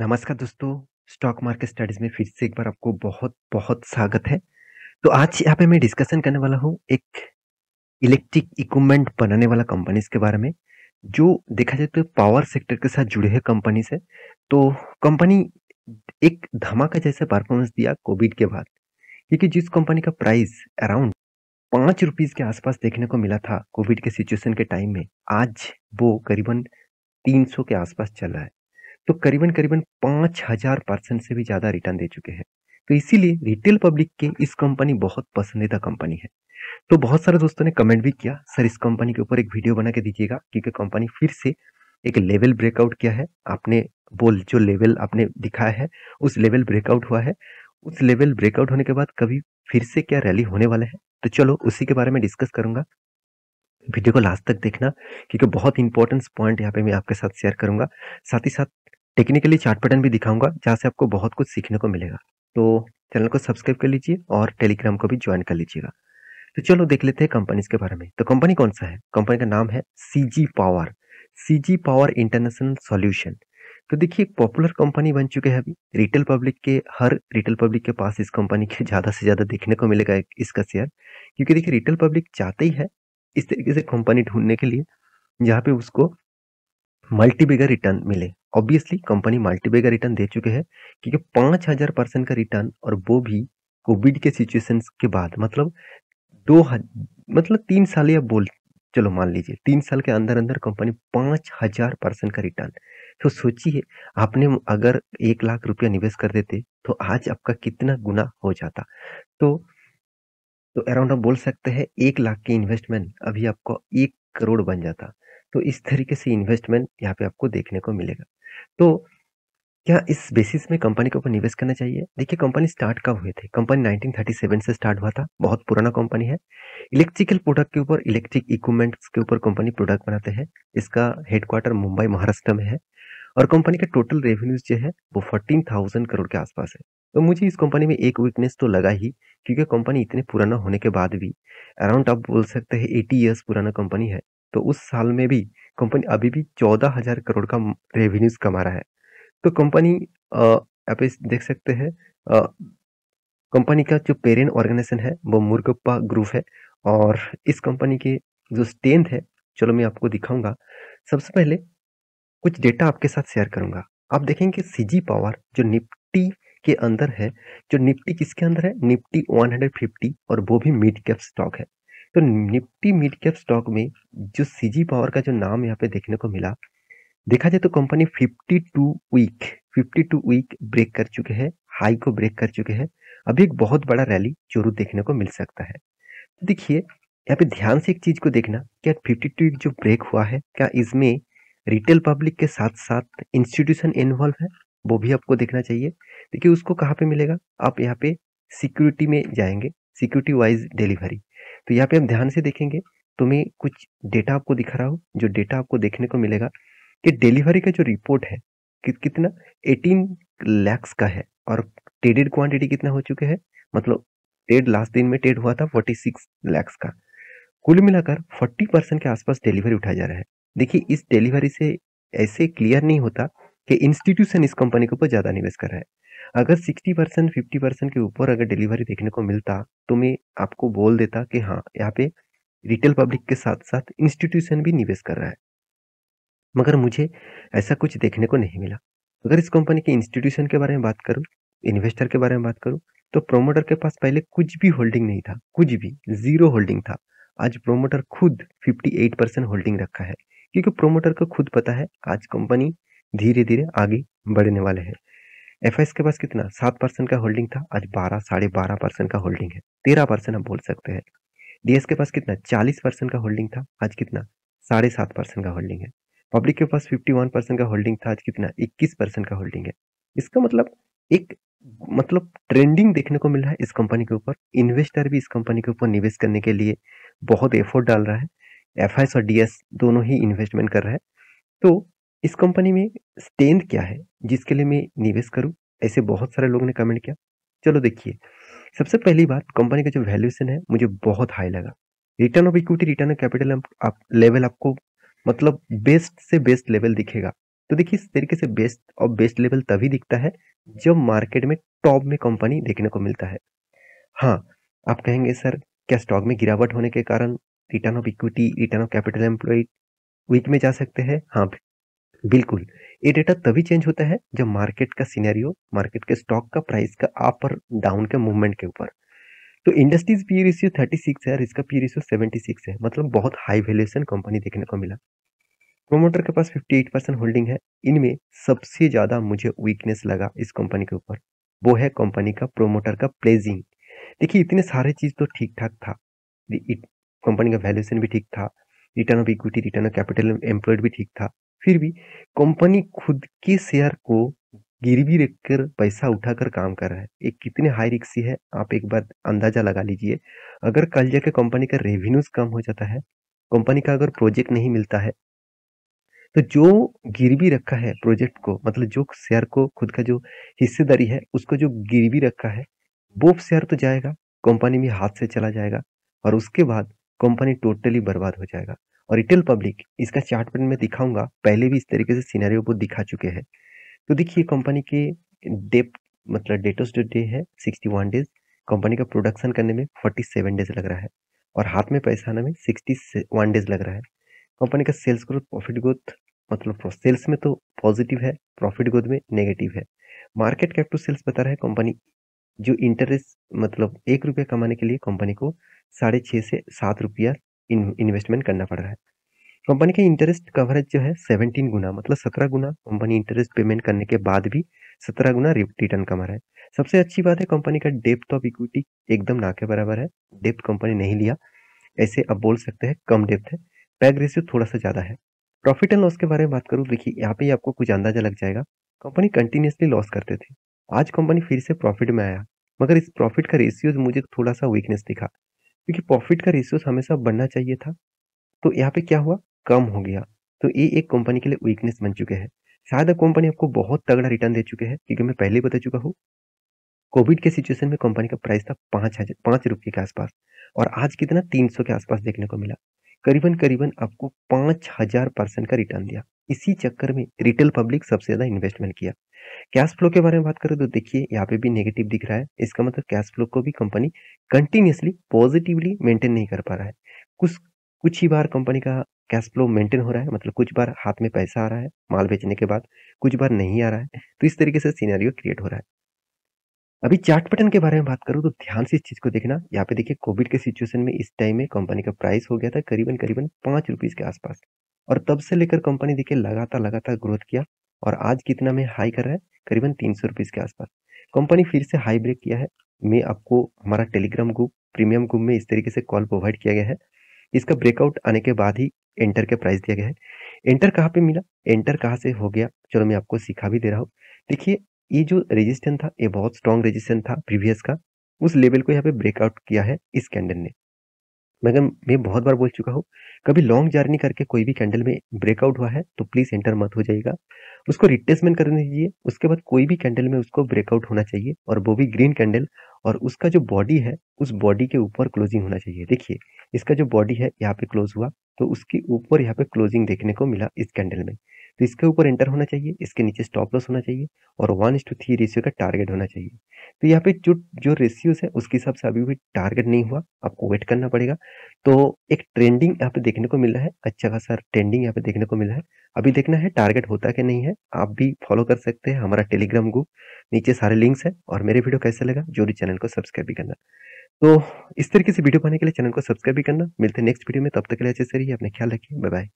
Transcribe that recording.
नमस्कार दोस्तों, stock market studies में फिर से एक बार आपको बहुत-बहुत स्वागत है। तो आज यहाँ पे मैं डिस्कशन करने वाला हूँ एक इलेक्ट्रिक इक्विपमेंट बनाने वाला कंपनीज़ के बारे में, जो देखा जाए तो पावर सेक्टर के साथ जुड़े हुए कंपनीज़ है। तो कंपनी एक धमाका जैसा परफॉर्मेंस दिया कोविड के बाद, क्योंकि जिस कंपनी का प्राइस अराउंड ₹5 के आसपास देखने को मिला था कोविड के सिचुएशन के टाइम में, आज वो करीबन 300 के आसपास चल रहा है। तो करीबन-करीबन 5000% से भी ज़्यादा रिटर्न दे चुके हैं। तो इसीलिए रिटेल पब्लिक के इस कंपनी बहुत पसंदीदा कंपनी है। तो बहुत सारे दोस्तों ने कमेंट भी किया, सर इस कंपनी के ऊपर एक वीडियो बना के दीजिएगा क्योंकि कंपनी फिर से एक लेवल ब्रेकआउट किया है। आपने वो जो लेवल आपने दिखाया है, उस लेवल ब्रेकआउट हुआ है। उस लेवल ब्रेकआउट होने के बाद कभी फिर से क्या रैली होने वाला है? तो चलो उसी के बारे में डिस्कस करूँगा। वीडियो को लास्ट तक देखना क्योंकि बहुत इंपॉर्टेंट पॉइंट यहाँ पे मैं आपके साथ शेयर करूँगा। साथ ही साथ टेक्निकली चार्ट पैटर्न भी दिखाऊँगा जहाँ से आपको बहुत कुछ सीखने को मिलेगा। तो चैनल को सब्सक्राइब कर लीजिए और टेलीग्राम को भी ज्वाइन कर लीजिएगा। तो चलो देख लेते हैं कंपनीज़ के बारे में। तो कंपनी कौन-सा है? कंपनी का नाम है CG power, CG power international solution. तो देखिए एक पॉपुलर कंपनी बन चुके हैं अभी। हर रिटेल पब्लिक के पास इस कंपनी के ज़्यादा से ज़्यादा देखने को मिलेगा इसका शेयर। क्योंकि देखिए रिटेल पब्लिक चाहते ही है इस तरीके से कंपनी ढूँढने के लिए जहाँ पे उसको मल्टी बिगर रिटर्न मिले। ऑब्वियसली कंपनी मल्टी बिगर रिटर्न दे चुके हैं क्योंकि 5000% का रिटर्न और वो भी कोविड के सिचुएशंस के बाद मतलब 2 ह मतलब 3 साल या बोल चलो मान लीजिए 3 साल के अंदर-अंदर कंपनी 5000% का रिटर्न। तो सोचिए आपने अगर 1 लाख रुपया निवेश कर देते तो आज आपका कितना गुना हो जाता। तो तो अराउंड आप बोल सकते हैं 1 लाख की इन्वेस्टमेंट अभी आपको 1 करोड़ बन जाता। तो इस तरीके से इन्वेस्टमेंट यहाँ पे आपको देखने को मिलेगा। तो क्या इस बेसिस में कंपनी के ऊपर निवेश करना चाहिए? देखिए कंपनी स्टार्ट कब हुए थे? कंपनी 1937 से स्टार्ट हुआ था, बहुत पुराना कंपनी है। इलेक्ट्रिकल प्रोडक्ट के ऊपर, इलेक्ट्रिक इक्विपमेंट्स के ऊपर कंपनी प्रोडक्ट बनाते हैं। इसका हेडक्वार्टर मुंबई, महाराष्ट्र में है। और कंपनी का टोटल रेवेन्यूज़ जो है वो 14,000 करोड़ के आसपास है। तो मुझे इस कंपनी में एक वीकनेस तो लगा ही क्योंकि कंपनी इतने पुराना होने के बाद भी अराउंड आप बोल सकते हैं 80 इयर्स पुराना कंपनी है। तो उस साल में भी कंपनी अभी भी 14,000 करोड़ का रेवेन्यूज़ कमा रहा है। तो कंपनी आप इस देख सकते हैं अ, कंपनी का जो पेरेंट ऑर्गेनाइजेशन है वो मुरुगप्पा ग्रुप है और इस कंपनी के जो स्ट्रेंथ है, चलो मैं आपको दिखाऊँगा। सबसे पहले कुछ डेटा आपके साथ शेयर करूँगा। आप देखेंगे सीजी पावर जो निफ्टी के अंदर है, जो निफ्टी किसके अंदर है? निफ्टी 150 और वो भी मिड कैप स्टॉक है। तो निफ्टी मिड कैप स्टॉक में जो सीजी पावर का जो नाम यहाँ पे देखने को मिला, देखा जाए तो कंपनी 52 वीक ब्रेक कर चुके हैं, हाई को ब्रेक कर चुके हैं। अभी एक बहुत बड़ा रैली ज़रूर देखने को मिल सकता है। तो देखिए, यहाँ पे ध्यान से एक चीज़ को देखना, क्या 52 वीक जो ब्रेक हुआ है, क्या इसमें रिटेल पब्लिक के साथ-साथ इंस्टीट्यूशन इन्वॉल्व है? वो भी आपको देखना चाहिए। देखिए, उसको कहाँ पे मिलेगा? आप यहाँ पे सिक्योरिटी में जाएँगे, सिक्योरिटी वाइज़ डिलीवरी। तो यहाँ पे आप ध्यान से देखेंगे, तो मैं कुछ डेटा आपको दिखा रहा हूँ, जो डेटा आपको देखने को मिलेगा कि डिलीवरी का जो रिपोर्ट है, कितना 18 लैक्स का है और ट्रेडेड क्वांटिटी कितना हो चुके हैं? मतलब ट्रेड लास्ट दिन में ट्रेड हुआ था 46 लैक्स का। कुल मिलाकर 40% के आसपास डिलीवरी उठाया जा रहा है। देखिए इस डिलीवरी से ऐसे क्लियर नहीं होता कि इंस्टीट्यूशन इस कंपनी के ऊपर ज़्यादा निवेश कर रहा है। अगर 60% 50% के ऊपर अगर डिलीवरी देखने को मिलता, तो मैं आपको बोल देता कि हाँ, यहाँ पे रिटेल पब्लिक के साथ-साथ इंस्टीट्यूशन भी निवेश कर रहा है। मगर मुझे ऐसा कुछ देखने को नहीं मिला। अगर इस कंपनी के इंस्टीट्यूशन के बारे में बात करूँ, इन्वेस्टर के बारे में बात करूँ, तो प्रोमोटर के पास पहले कुछ भी होल्डिंग नहीं था, कुछ भी, ज़ीरो होल्डिंग था। आज प्रोमोटर खुद 58% होल्डिंग रखा है, क्योंकि प्रोमोटर को खुद पता है आज कंपनी धीरे-धीरे आगे बढ़ने वाले हैं। एफएस के पास कितना 7% का होल्डिंग था, आज 12 साढ़े 12% का होल्डिंग है, 13% आप बोल सकते हैं। डीएस के पास कितना 40% का होल्डिंग था, आज कितना साढ़े 7% का होल्डिंग है। पब्लिक के पास 51% का होल्डिंग था, आज कितना 21% का होल्डिंग है। इसका मतलब एक मतलब ट्रेंडिंग देखने को मिल रहा है इस कंपनी के ऊपर। इन्वेस्टर भी इस कंपनी के ऊपर निवेश करने के लिए बहुत एफर्ट डाल रहा है। एफआईएस और डीएस दोनों ही इन्वेस्टमेंट कर रहा है। तो इस कंपनी में स्ट्रेंथ क्या है जिसके लिए मैं निवेश करूं? ऐसे बहुत सारे लोगों ने कमेंट किया। चलो देखिए, सबसे पहली बात कंपनी का जो वैल्यूएशन है मुझे बहुत हाई लगा। Return of equity, return of capital आप लेवल आपको मतलब बेस्ट से बेस्ट लेवल दिखेगा। तो देखिए इस तरीके से बेस्ट और बेस्ट लेवल तभी दिखता है जब मार्केट में टॉप में कंपनी देखने को मिलता है। हाँ, आप कहेंगे सर क्या स्टॉक में गिरावट होने के कारण return of equity, return of capital employed weak में जा सकते हैं? हाँ, बिल्कुल। ये डेटा तभी चेंज होता है जब मार्केट का सिनेरियो, मार्केट के स्टॉक का प्राइस का अप और डाउन के मूवमेंट के ऊपर। तो इंडस्ट्रीज पी रेशियो 36 है और इसका पी रेशियो 76 है, मतलब बहुत हाई वैल्यूएशन कंपनी देखने को मिला। प्रोमोटर के पास 58% होल्डिंग है। इनमें सबसे ज्यादा मुझे वीकनेस लगा इस कंपनी के ऊपर, वो है कंपनी का प्रोमोटर का प्लेजिंग। देखिए इतने सारे चीज तो ठीक ठाक था, कंपनी का वैल्यूएशन भी ठीक था, return of equity, return of capital employed भी ठीक था। फिर भी कंपनी खुद के शेयर को गिरवी रखकर पैसा उठाकर काम कर रहा है। ये कितने हाई रिस्क है, आप एक बार अंदाजा लगा लीजिए। अगर कल जाके कंपनी का रेवेन्यूज कम हो जाता है, कंपनी का अगर प्रोजेक्ट नहीं मिलता है, तो जो गिरवी रखा है प्रोजेक्ट को, मतलब जो शेयर को खुद का जो हिस्सेदारी है उसको जो गिरवी रखा है, वो शेयर तो जाएगा, कंपनी में हाथ से चला जाएगा और उसके बाद कंपनी टोटली बर्बाद हो जाएगा। और रिटेल पब्लिक, इसका चार्ट पैटर्न में दिखाऊंगा, पहले भी इस तरीके से सिनेरियो को दिखा चुके हैं। तो देखिए कंपनी के डेप मतलब डेटोस जो डे है 61 डेज, कंपनी का प्रोडक्शन करने में 47 डेज लग रहा है और हाथ में पैसा आने में 61 डेज लग रहा है। कंपनी का सेल्स ग्रोथ, प्रॉफिट ग्रोथ, मतलब सेल्स में तो पॉजिटिव है, प्रॉफिट ग्रोथ में नेगेटिव है। मार्केट कैप टू सेल्स बता रहा है कंपनी जो इंटरेस्ट, मतलब 1 रुपया कमाने के लिए कंपनी को 6.5 से 7 रुपया इन्वेस्टमेंट करना पड़ रहा है। कंपनी का इंटरेस्ट कवरेज जो है 17 गुना, मतलब 17 गुना कंपनी इंटरेस्ट पेमेंट करने के बाद भी 17 गुना रिटर्न कमा रहा है। सबसे अच्छी बात है कंपनी का डेप्थ ऑफ इक्विटी एकदम ना के बराबर है, डेप्थ कंपनी नहीं लिया, ऐसे अब बोल सकते हैं कम डेप्थ है। पैग रेशियो थोड़ा सा ज्यादा है। प्रॉफिट एंड लॉस के बारे में बात करूं, देखिए यहाँ पे आपको कुछ अंदाजा लग जाएगा। कंपनी कंटिन्यूसली लॉस करते थे, आज कंपनी फिर से प्रॉफिट में आया, मगर इस प्रॉफिट का रेशियो मुझे थोड़ा सा वीकनेस दिखा, क्योंकि प्रॉफिट का रेशियो हमेशा बढ़ना चाहिए था, तो यहाँ पे क्या हुआ, कम हो गया। तो ये एक कंपनी के लिए वीकनेस बन चुके हैं। शायद कंपनी आपको बहुत तगड़ा रिटर्न दे चुके हैं, क्योंकि मैं पहले ही बता चुका हूँ कोविड के सिचुएशन में कंपनी का प्राइस था 5 रुपये के आसपास और आज कितना 300 के आसपास देखने को मिला। करीबन करीबन आपको 5000% का रिटर्न दिया। इसी चक्कर में रिटेल पब्लिक सबसे ज्यादा इन्वेस्टमेंट किया। कैश फ्लो के बारे में बात करें तो देखिए यहाँ पे भी नेगेटिव दिख रहा है, इसका मतलब कैश फ्लो को भी कंपनी कंटिन्यूसली पॉजिटिवली मेंटेन नहीं कर पा रहा है। कुछ कुछ ही बार कंपनी का कैश फ्लो मेंटेन हो रहा है, मतलब कुछ बार हाथ में पैसा आ रहा है माल बेचने के बाद, कुछ बार नहीं आ रहा है। तो इस तरीके से सिनेरियो क्रिएट हो रहा है। अभी चार्ट पैटर्न के बारे में बात करूँ तो ध्यान से इस चीज को देखना। यहाँ पे देखिए कोविड के सिचुएशन में इस टाइम में कंपनी का प्राइस हो गया था करीबन करीबन 5 रुपीज के आसपास और तब से लेकर कंपनी देखिए लगातार लगातार ग्रोथ किया और आज कितना में हाई कर रहा है, करीबन 300 रुपीज के आसपास। कंपनी फिर से हाई ब्रेक किया है। मैं आपको हमारा टेलीग्राम ग्रुप, प्रीमियम ग्रुप में इस तरीके से कॉल प्रोवाइड किया गया है। इसका ब्रेकआउट आने के बाद ही एंटर के प्राइस दिया गया है। एंटर कहाँ पे मिला, एंटर कहाँ से हो गया, चलो मैं आपको सिखा भी दे रहा हूँ। देखिए ये जो रेजिस्टेंस था, ये बहुत स्ट्रॉन्ग रेजिस्टेंस था प्रीवियस का, उस लेवल को यहाँ पे ब्रेकआउट किया है इस कैंडल ने। मगर मैं बहुत बार बोल चुका हूँ, कभी लॉन्ग जर्नी करके कोई भी कैंडल में ब्रेकआउट हुआ है तो प्लीज एंटर मत हो जाइएगा, उसको रिट्रेसमेंट करने दीजिए। उसके बाद कोई भी कैंडल में उसको ब्रेकआउट होना चाहिए और वो भी ग्रीन कैंडल, और उसका जो बॉडी है उस बॉडी के ऊपर क्लोजिंग होना चाहिए। देखिए इसका जो बॉडी है यहाँ पे क्लोज हुआ, तो उसके ऊपर यहाँ पे क्लोजिंग देखने को मिला इस कैंडल में, तो इसके ऊपर एंटर होना चाहिए, इसके नीचे स्टॉप लॉस होना चाहिए और 1:3 रेशियो का टारगेट होना चाहिए। तो यहाँ पे जो जो रेशियोज है उसके हिसाब से अभी भी टारगेट नहीं हुआ, आपको वेट करना पड़ेगा। तो एक ट्रेंडिंग यहाँ पे देखने को मिल रहा है, अच्छा खासा ट्रेंडिंग यहाँ पे देखने को मिल रहा है। अभी देखना है टारगेट होता कि नहीं है। आप भी फॉलो कर सकते हैं हमारा टेलीग्राम ग्रुप, नीचे सारे लिंक्स है। और मेरे वीडियो कैसे लगा जो भी चैनल को सब्सक्राइब भी करना। तो इस तरीके से वीडियो पाने के लिए चैनल को सब्सक्राइब भी करना। मिलते हैं नेक्स्ट वीडियो में, तब तक के लिए अच्छे से रहिए, अपना ख्याल रखिए, बाय बाय।